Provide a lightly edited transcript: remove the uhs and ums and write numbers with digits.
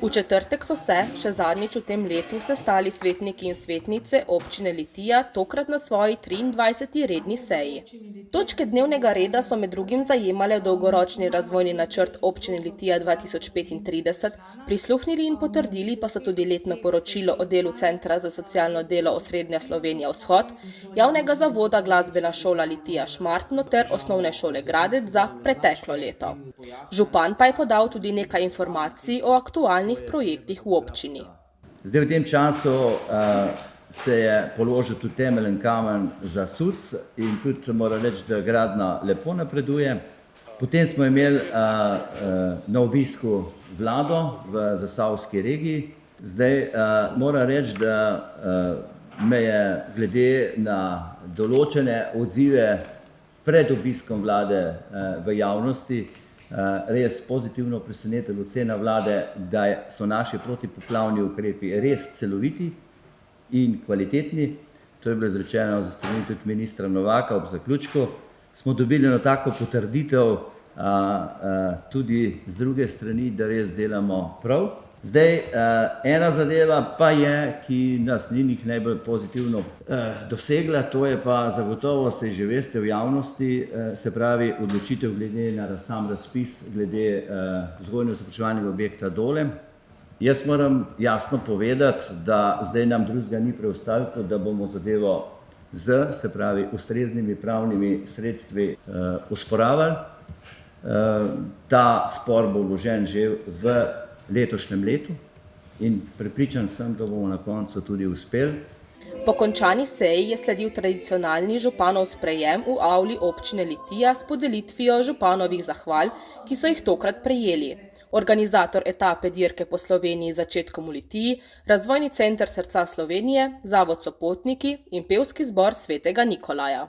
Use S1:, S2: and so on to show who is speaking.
S1: V četrtek so se, še zadnjič v tem letu, sestali svetniki in svetnice občine Litija, tokrat na svoji 23. redni seji. Točke dnevnega reda so med drugim zajemale dolgoročni razvojni načrt občine Litija 2035, prisluhnili in potrdili pa so tudi letno poročilo o delu Centra za socialno delo Osrednja Slovenija Vzhod, javnega zavoda Glasbena šola Litija Šmartno ter osnovne šole Gradec za preteklo leto. Župan pa je podal tudi nekaj informacij o aktualnih projektih v občini.
S2: Zdaj v tem času se je položil tudi temeljen kamen za SUC in tudi moram reči, da gradnja lepo napreduje. Potem smo imeli na obisku vlado v zasavski regiji. Zdaj moram reči, da me je glede na določene odzive pred obiskom vlade v javnosti res pozitivno presenetila ocena vlade, da so naši protipoplavni ukrepi res celoviti in kvalitetni. To je bilo izrečeno za strani tudi ministra Novaka ob zaključku. Smo dobili eno tako potrditev tudi z druge strani, da res delamo prav. Zdaj, ena zadeva pa je, ki nas ni najbolj pozitivno dosegla, to je pa zagotovo, se že veste v javnosti, se pravi odločitev glede na sam razpis, glede vzgojno-izobraževalnega objekta Dole. Jaz moram jasno povedati, da zdaj nam drugega ni preostalo, da bomo zadevo se pravi ustreznimi pravnimi sredstvi osporavali. Ta spor bo vložen že v letošnjem letu in prepričan sem, da bomo na koncu tudi uspeli.
S1: Po končani seji je sledil tradicionalni županov sprejem v avli občine Litija s podelitvijo županovih zahval, ki so jih tokrat prejeli. Organizator etape dirke po Sloveniji začetkom v Litiji, Razvojni center Srca Slovenije, Zavod Sopotniki in pevski zbor Svetega Nikolaja.